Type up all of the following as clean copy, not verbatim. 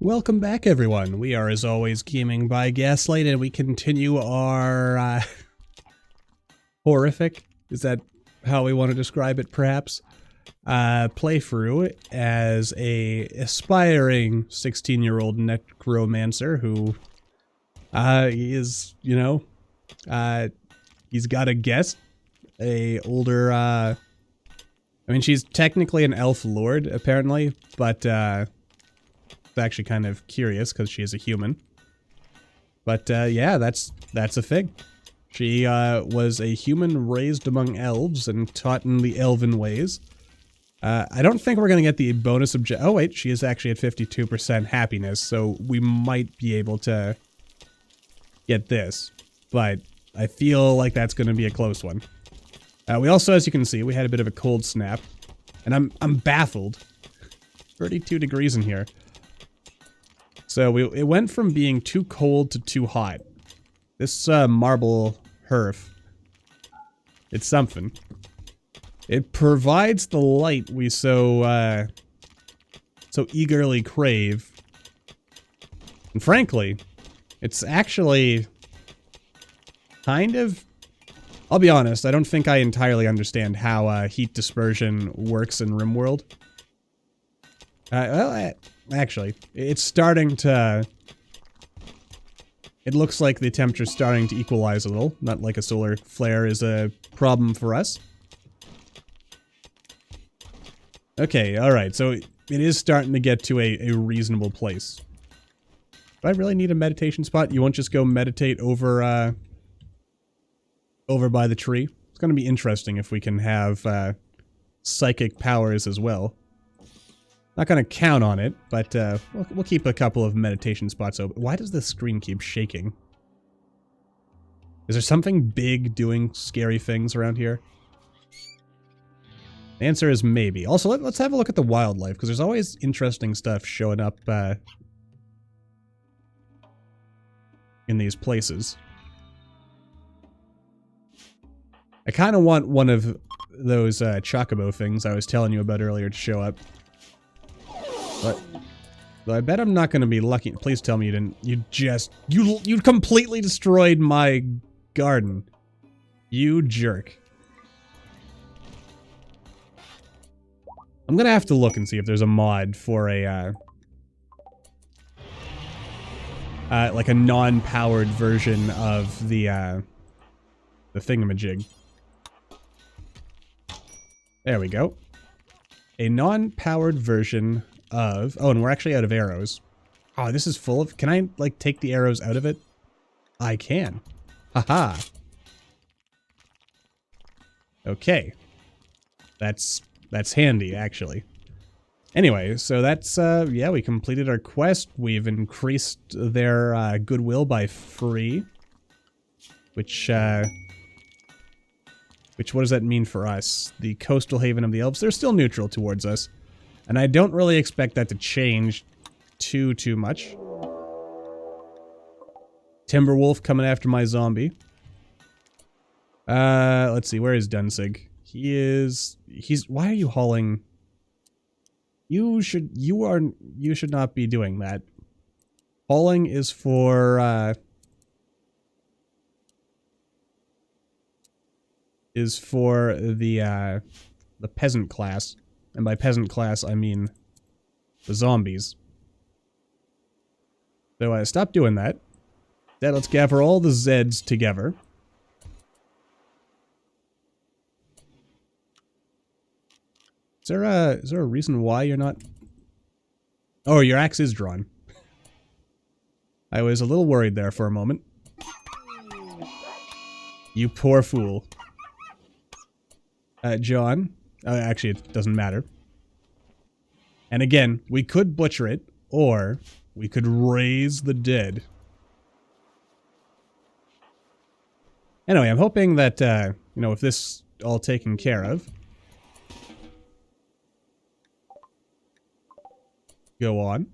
Welcome back, everyone. We are, as always, Gaming by Gaslight, and we continue our horrific, is that how we want to describe it, perhaps, playthrough as a aspiring 16-year-old necromancer who is, he's got a guest, a older, I mean, she's technically an elf lord, apparently, but, actually kind of curious because she is a human. But yeah, that's a thing. She was a human raised among elves and taught in the elven ways. I don't think we're gonna get the bonus object. Oh wait, she is actually at 52% happiness, so we might be able to get this. But I feel like that's gonna be a close one. We also, as you can see, we had a bit of a cold snap, and I'm baffled. 32 degrees in here. So it went from being too cold to too hot. This marble hearth, it's something. It provides the light we so eagerly crave. And frankly, it's actually kind of... I'll be honest, I don't think I entirely understand how heat dispersion works in RimWorld. Actually, it's starting to... It looks like the temperature's starting to equalize a little. Not like a solar flare is a problem for us. Okay, alright, so it is starting to get to a reasonable place. Do I really need a meditation spot? You won't just go meditate over, over by the tree? It's gonna be interesting if we can have, psychic powers as well. Not gonna count on it, but we'll keep a couple of meditation spots open. Why does the screen keep shaking? Is there something big doing scary things around here? The answer is maybe. Also, let's have a look at the wildlife, because there's always interesting stuff showing up in these places. I kind of want one of those chocobo things I was telling you about earlier to show up. But I bet I'm not going to be lucky. Please tell me you didn't. You completely destroyed my garden. You jerk. I'm going to have to look and see if there's a mod for a like a non-powered version of the thingamajig. There we go. A non-powered version of... Oh, and we're actually out of arrows. Oh, this is full of... Can I, like, take the arrows out of it? I can. Haha. Okay. That's handy, actually. Anyway, so that's, yeah, we completed our quest. We've increased their, goodwill by 3. Which, what does that mean for us? The coastal haven of the elves, they're still neutral towards us. And I don't really expect that to change too much. Timberwolf coming after my zombie. Let's see, where is Dunsig? He's, why are you hauling? You should not be doing that. Hauling is for, the peasant class. And by peasant class, I mean the zombies. So stop doing that. Then let's gather all the Zeds together. Is there a reason why you're not... Oh, your axe is drawn. I was a little worried there for a moment. You poor fool. John... actually, it doesn't matter. And again, we could butcher it, or we could raise the dead. Anyway, I'm hoping that, you know, with this all taken care of... Go on.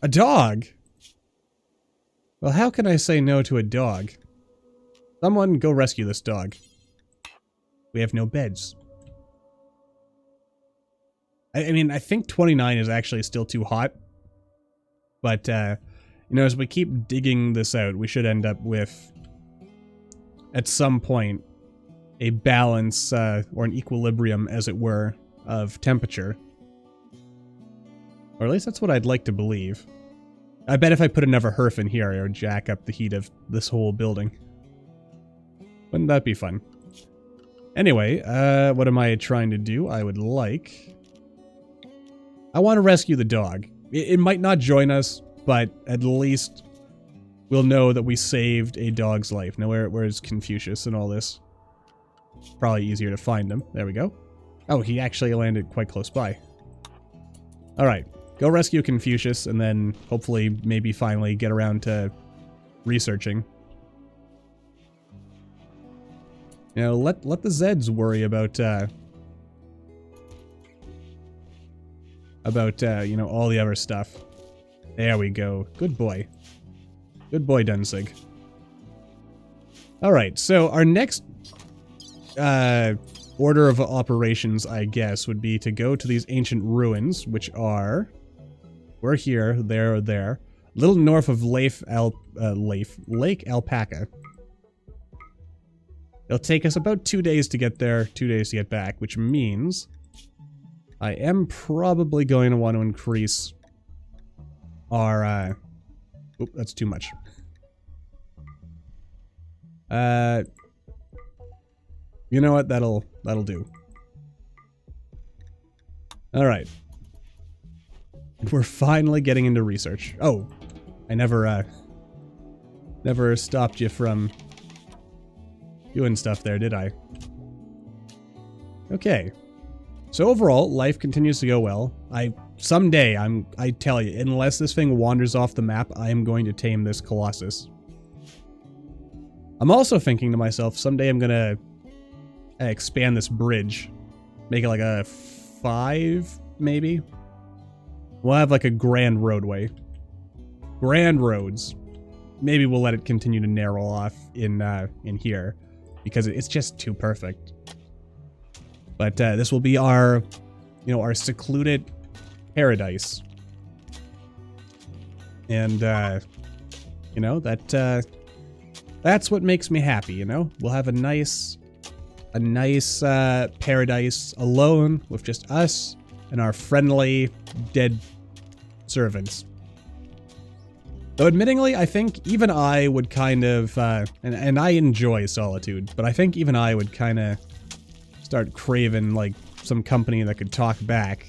A dog? Well, how can I say no to a dog? Someone go rescue this dog. We have no beds. I mean, I think 29 is actually still too hot. But, you know, as we keep digging this out, we should end up with, at some point, a balance, or an equilibrium, as it were, of temperature. Or at least that's what I'd like to believe. I bet if I put another hearth in here, it would jack up the heat of this whole building. Wouldn't that be fun? Anyway, what am I trying to do? I want to rescue the dog. It might not join us, but at least we'll know that we saved a dog's life. Now, where's Confucius and all this? Probably easier to find him. There we go. Oh, he actually landed quite close by. Alright, go rescue Confucius, and then hopefully, maybe finally get around to researching. You know, let the Zeds worry about, you know, all the other stuff. There we go. Good boy. Good boy, Dunsig. Alright, so our next order of operations, I guess, would be to go to these ancient ruins, which are... We're here, there, there. A little north of Lake Alpaca. It'll take us about 2 days to get there, 2 days to get back, which means I am probably going to want to increase our, oop, that's too much. You know what? That'll do. Alright. We're finally getting into research. Oh, I never stopped you from doing stuff there, did I? Okay. So overall, life continues to go well. Someday, I tell you, unless this thing wanders off the map, I am going to tame this Colossus. I'm also thinking to myself, someday I'm gonna expand this bridge. Make it like a 5, maybe? We'll have like a grand roadway. Grand roads. Maybe we'll let it continue to narrow off in here. Because it's just too perfect. But this will be our, you know, our secluded paradise. And, you know, that's what makes me happy, you know? We'll have a nice paradise alone with just us and our friendly dead servants. Though admittingly, I think even I would kind of, and I enjoy solitude, but I think even I would kind of start craving, like, some company that could talk back.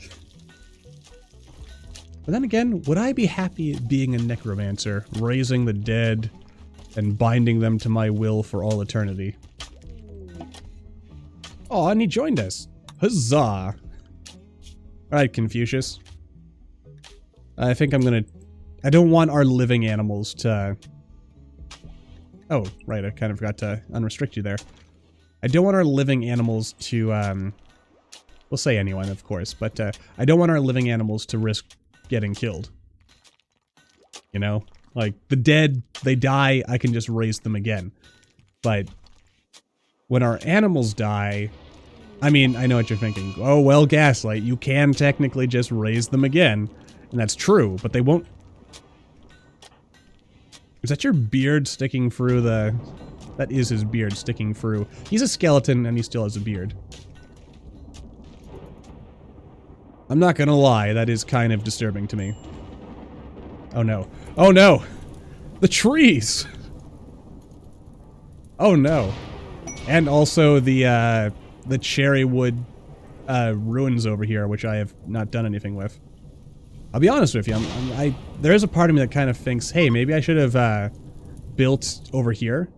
But then again, would I be happy being a necromancer, raising the dead, and binding them to my will for all eternity? Oh, and he joined us. Huzzah! Alright, Confucius. I think I'm gonna... I don't want our living animals to... Oh, right, I kind of forgot to unrestrict you there. I don't want our living animals to, we'll say anyone, of course, but, I don't want our living animals to risk getting killed. You know? Like, the dead, they die, I can just raise them again. But when our animals die... I mean, I know what you're thinking. Oh, well, Gaslight, you can technically just raise them again. And that's true, but they won't... Is that your beard sticking through the... That is his beard sticking through. He's a skeleton and he still has a beard. I'm not gonna lie, that is kind of disturbing to me. Oh no. Oh no! The trees! Oh no. And also the cherry wood ruins over here, which I have not done anything with. I'll be honest with you, there is a part of me that kind of thinks, hey, maybe I should have built over here.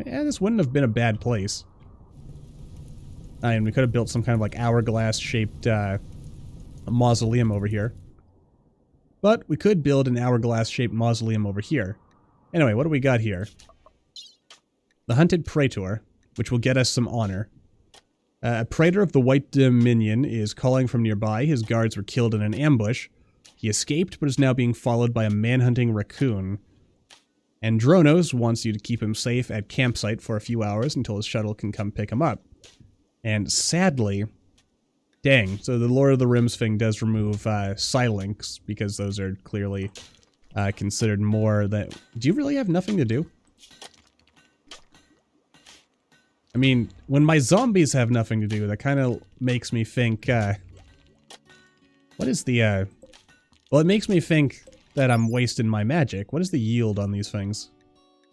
Yeah, this wouldn't have been a bad place. I mean, we could have built some kind of like hourglass-shaped mausoleum over here. But we could build an hourglass-shaped mausoleum over here. Anyway, what do we got here? The Hunted Praetor, which will get us some honor. A praetor of the White Dominion is calling from nearby. His guards were killed in an ambush. He escaped, but is now being followed by a man-hunting raccoon. Andronos wants you to keep him safe at campsite for a few hours until his shuttle can come pick him up. And sadly, Dang, so the Lord of the Rims thing does remove Psylinks, because those are clearly considered more that... Do you really have nothing to do? I mean, when my zombies have nothing to do, that kind of makes me think, what is the, well, it makes me think that I'm wasting my magic. What is the yield on these things?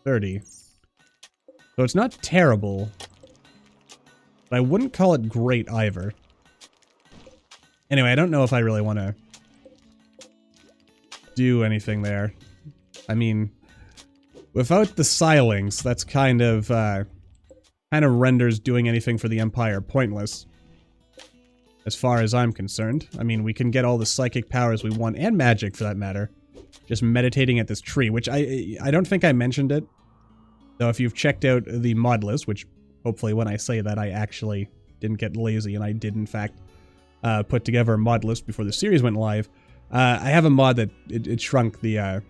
30. So it's not terrible, but I wouldn't call it great either. Anyway, I don't know if I really want to do anything there. I mean, without the Psylinks, that's kind of renders doing anything for the Empire pointless. As far as I'm concerned. I mean, we can get all the psychic powers we want, and magic for that matter, just meditating at this tree, which I don't think I mentioned it. Though if you've checked out the mod list, which hopefully when I say that I actually didn't get lazy and I did in fact put together a mod list before the series went live, I have a mod that it shrunk the,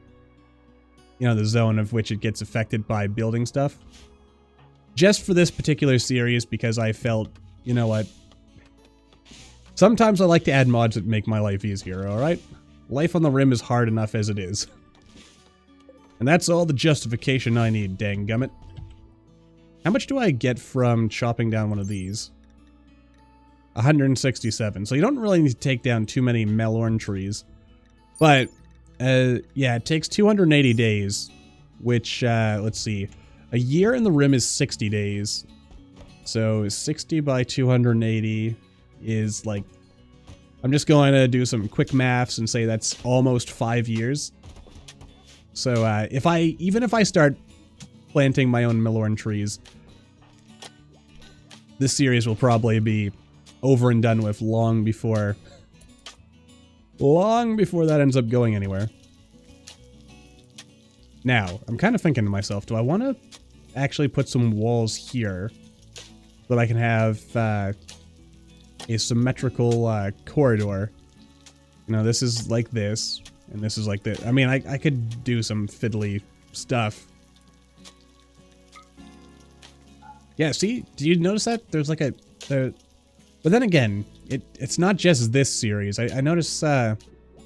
you know, the zone of which it gets affected by building stuff. Just for this particular series, because I felt, you know what, sometimes I like to add mods that make my life easier, alright? Life on the Rim is hard enough as it is. And that's all the justification I need, danggummit. How much do I get from chopping down one of these? 167. So you don't really need to take down too many Melorn trees. But, yeah, it takes 280 days. Which, let's see. A year in the Rim is 60 days. So 60 by 280 is like... I'm just going to do some quick maths and say that's almost 5 years. So even if I start planting my own Melorn trees, this series will probably be over and done with long before that ends up going anywhere. Now, I'm kind of thinking to myself, do I want to actually put some walls here so that I can have a symmetrical corridor? You know, this is like this, and this is like this. I mean, I could do some fiddly stuff. Yeah, see? Do you notice that? There's like a... But then again, it's not just this series. I notice, like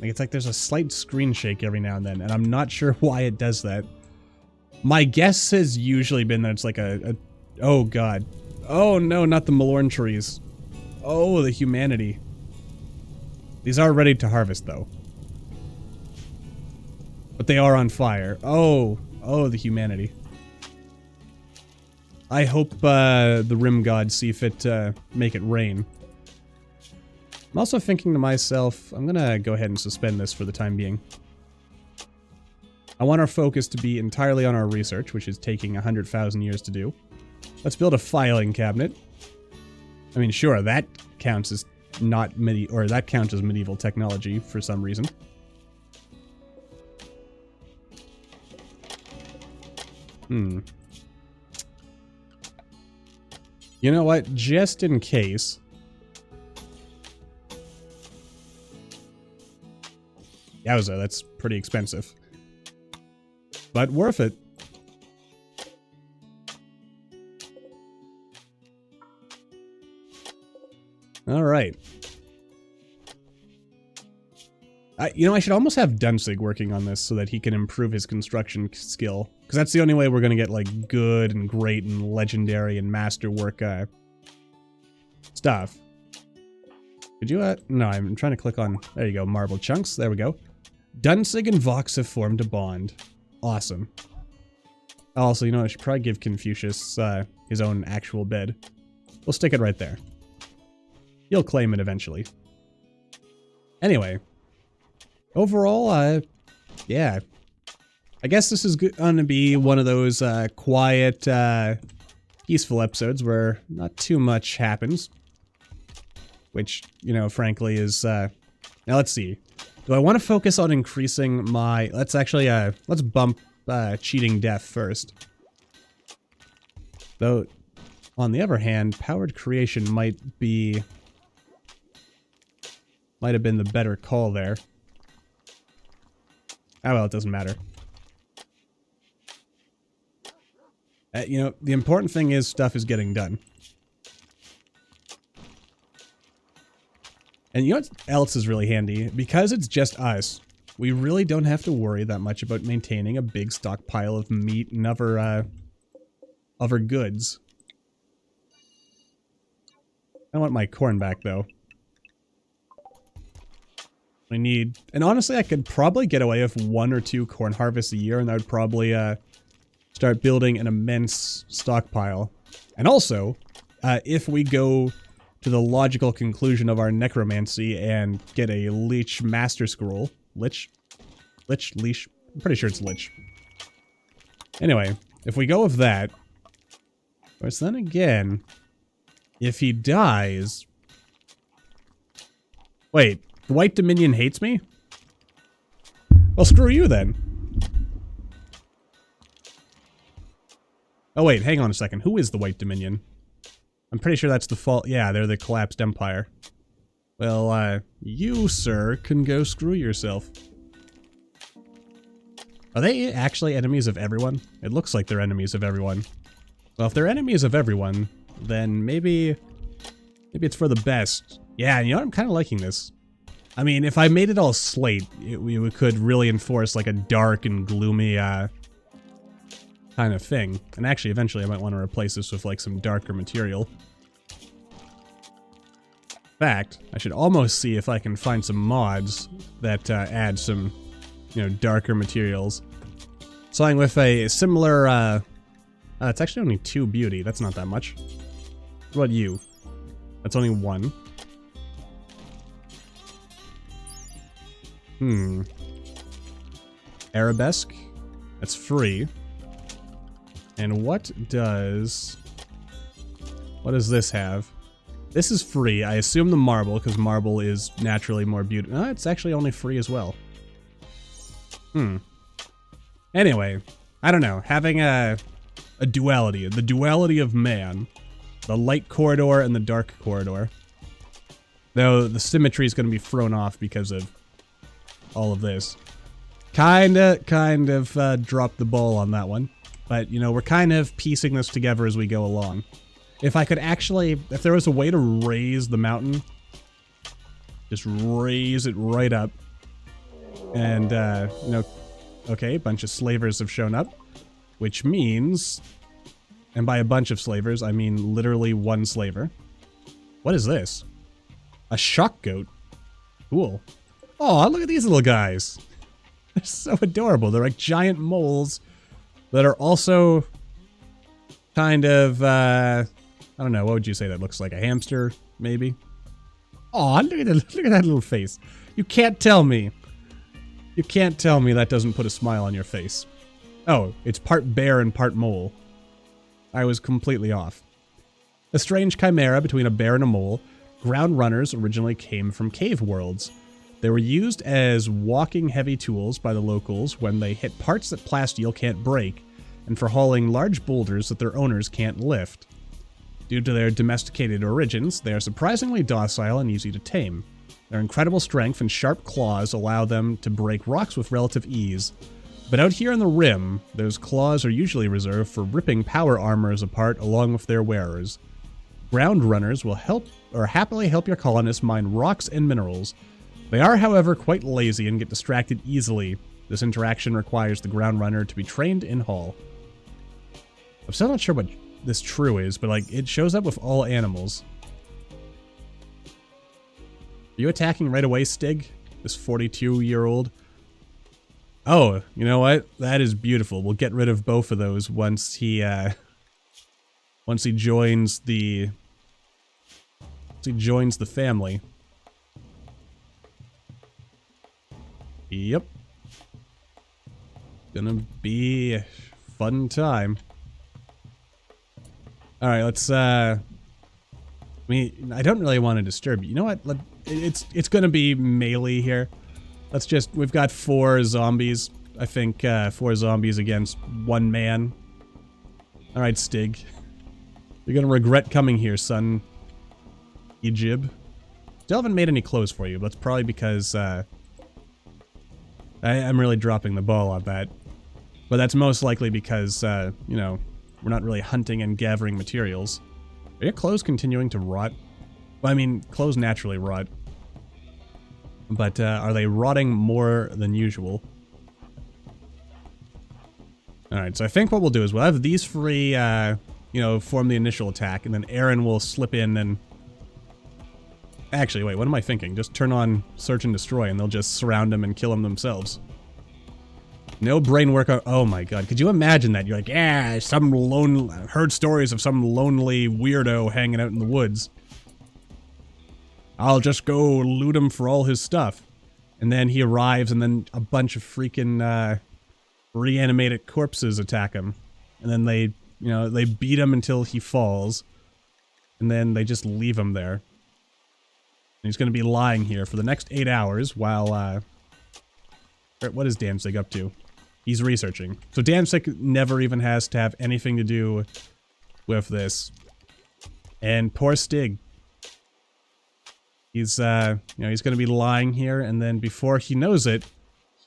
it's like there's a slight screen shake every now and then, and I'm not sure why it does that. My guess has usually been that it's like oh god. Oh no, not the Melorn trees. Oh, the humanity. These are ready to harvest, though. But they are on fire. Oh, the humanity. I hope the Rim gods see fit to make it rain. I'm also thinking to myself, I'm gonna go ahead and suspend this for the time being. I want our focus to be entirely on our research, which is taking 100,000 years to do. Let's build a filing cabinet. I mean, sure, that counts as not that counts as medieval technology for some reason. You know what? Just in case. Yowza, that's pretty expensive. But worth it. Alright. You know, I should almost have Dunsig working on this so that he can improve his construction skill. Because that's the only way we're going to get, like, good and great and legendary and masterwork stuff. Could you, no, I'm trying to click on... There you go, marble chunks. There we go. Dunsig and Vox have formed a bond. Awesome. Also, you know, I should probably give Confucius his own actual bed. We'll stick it right there. He'll claim it eventually. Anyway. Overall, yeah. I guess this is gonna be one of those quiet, peaceful episodes where not too much happens. Which, you know, frankly is... Now, let's see. Do I want to focus on increasing my... Let's actually, let's bump cheating death first. Though, on the other hand, powered creation might have been the better call there. Oh well, it doesn't matter. You know, the important thing is stuff is getting done. And you know what else is really handy? Because it's just us, we really don't have to worry that much about maintaining a big stockpile of meat and other goods. I want my corn back, though. I need... And honestly, I could probably get away with 1 or 2 corn harvests a year, and that would probably start building an immense stockpile. And also, if we go to the logical conclusion of our necromancy and get a Lich Master Scroll... Leech? I'm pretty sure it's Lich. Anyway, if we go with that... Of course, then again... If he dies... Wait, the White Dominion hates me? Well, screw you then. Oh wait, hang on a second. Who is the White Dominion? I'm pretty sure that's the fault. Yeah, they're the collapsed empire. Well, you, sir, can go screw yourself. Are they actually enemies of everyone? It looks like they're enemies of everyone. Well, if they're enemies of everyone, then maybe it's for the best. Yeah, you know what? I'm kind of liking this. I mean, if I made it all slate, we could really enforce like a dark and gloomy kind of thing. And actually, eventually I might want to replace this with like some darker material. In fact, I should almost see if I can find some mods that add some, you know, darker materials. Something with a similar, it's actually only 2 beauty. That's not that much. What about you? That's only 1. Arabesque. That's free. And what does this have? This is free. I assume the marble, because marble is naturally more beautiful. No, it's actually only free as well. Anyway, I don't know. Having a duality. The duality of man. The light corridor and the dark corridor. Though the symmetry is going to be thrown off because of all of this. Kind of dropped the ball on that one. But, you know, we're kind of piecing this together as we go along. If I could actually, if there was a way to raise the mountain, just raise it right up. And, you know, okay, a bunch of slavers have shown up. Which means, and by a bunch of slavers, I mean literally 1 slaver. What is this? A shock goat? Cool. Oh, look at these little guys. They're so adorable. They're like giant moles that are also kind of, I don't know, what would you say that looks like? A hamster, maybe? Oh, look at that little face. You can't tell me. You can't tell me that doesn't put a smile on your face. Oh, it's part bear and part mole. I was completely off. A strange chimera between a bear and a mole, ground runners originally came from cave worlds. They were used as walking heavy tools by the locals when they hit parts that plasteel can't break, and for hauling large boulders that their owners can't lift. Due to their domesticated origins, they are surprisingly docile and easy to tame. Their incredible strength and sharp claws allow them to break rocks with relative ease. But out here in the Rim, those claws are usually reserved for ripping power armors apart along with their wearers. Ground runners will happily help your colonists mine rocks and minerals. They are, however, quite lazy and get distracted easily. This interaction requires the ground runner to be trained in haul. I'm still not sure what this true is, but like it shows up with all animals. Are you attacking right away, Stig? This 42-year-old? Oh, you know what? That is beautiful. We'll get rid of both of those once he joins the family. Yep. Gonna be a fun time. Alright, let's, I mean, I don't really want to disturb you. You know what? It's gonna be melee here. Let's just, we've got 4 zombies. I think, 4 zombies against 1 man. Alright, Stig. You're gonna regret coming here, son. Egypt. Still haven't made any clothes for you, but it's probably because, I'm really dropping the ball on that. But that's most likely because, you know, we're not really hunting and gathering materials. Are your clothes continuing to rot? Well, I mean, clothes naturally rot. But are they rotting more than usual? Alright, so I think what we'll do is we'll have these three, you know, form the initial attack, and then Aaron will slip in and... Actually, wait, what am I thinking? Just turn on Search and Destroy, and they'll just surround them and kill them themselves. No brain work on... Oh my god, could you imagine that? You're like, yeah, some lonely... Heard stories of some lonely weirdo hanging out in the woods. I'll just go loot him for all his stuff. And then he arrives, and then a bunch of freaking, reanimated corpses attack him. And then they, you know, they beat him until he falls. And then they just leave him there. And he's gonna be lying here for the next 8 hours while, what is Danzig up to? He's researching. So Danzig never even has to have anything to do with this. And poor Stig. He's, you know, he's gonna be lying here, and then before he knows it,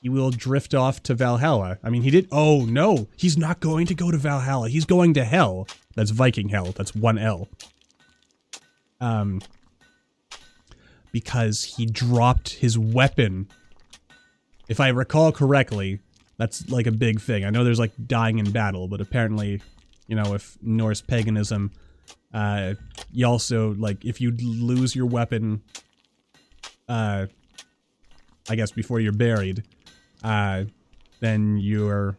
he will drift off to Valhalla. I mean, he did- oh no! He's not going to go to Valhalla, he's going to Hell. That's Viking Hell, that's one L. Because he dropped his weapon. If I recall correctly, that's like a big thing. I know there's like dying in battle, but apparently, you know, with Norse paganism, you also, like, if you lose your weapon, I guess before you're buried, then you're,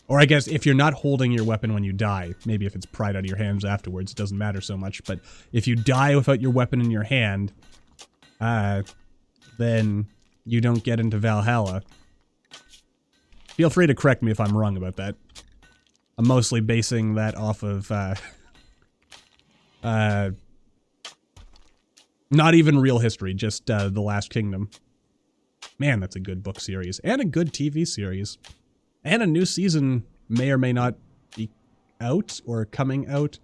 or I guess if you're not holding your weapon when you die, maybe if it's pried out of your hands afterwards, it doesn't matter so much, but if you die without your weapon in your hand, then you don't get into Valhalla. Feel free to correct me if I'm wrong about that. I'm mostly basing that off of, not even real history, just, The Last Kingdom. Man, that's a good book series. And a good TV series. And a new season may or may not be out, or coming out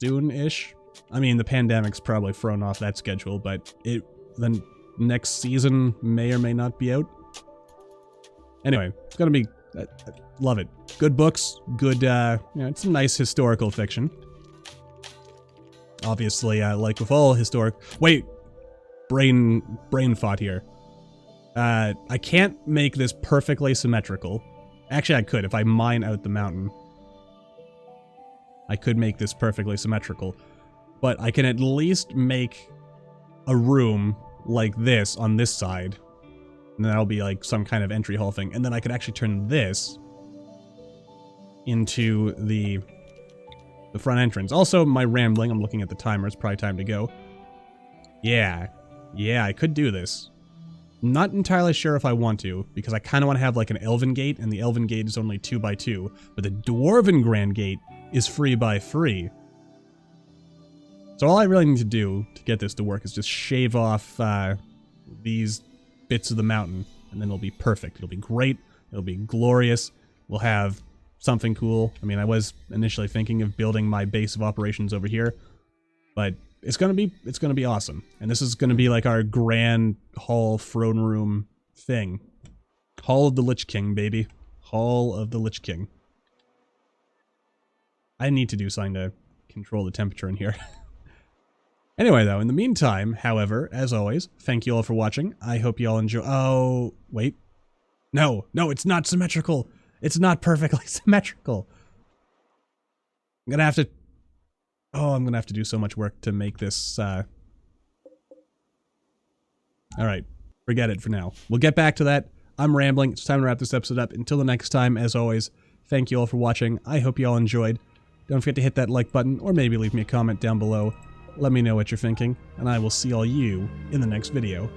soon-ish. I mean, the pandemic's probably thrown off that schedule, but the next season may or may not be out. Anyway, it's gonna be... love it. Good books, good, you know, it's some nice historical fiction. Obviously, like with all historic... Wait! Brain thought here. I can't make this perfectly symmetrical. Actually, I could, if I mine out the mountain. I could make this perfectly symmetrical. But I can at least make a room like this on this side. And that'll be like some kind of entry hall thing. And then I could actually turn this into the front entrance. Also, my rambling, I'm looking at the timer, it's probably time to go. Yeah, I could do this. Not entirely sure if I want to, because I kind of want to have like an elven gate, and the elven gate is only 2x2, but the dwarven grand gate is 3x3. So all I really need to do to get this to work is just shave off these bits of the mountain, and then it'll be perfect. It'll be great. It'll be glorious. We'll have something cool. I mean, I was initially thinking of building my base of operations over here, but it's gonna be awesome. And this is gonna be like our grand hall throne room thing. Hall of the Lich King, baby. Hall of the Lich King. I need to do something to control the temperature in here. Anyway, though, in the meantime, however, as always, thank you all for watching. I hope you all enjoy- Oh, wait. No, it's not symmetrical. It's not perfectly symmetrical. I'm gonna have to... Oh, I'm gonna have to do so much work to make this, Alright, forget it for now. We'll get back to that. I'm rambling. It's time to wrap this episode up. Until the next time, as always, thank you all for watching. I hope you all enjoyed. Don't forget to hit that like button, or maybe leave me a comment down below. Let me know what you're thinking, and I will see all you in the next video.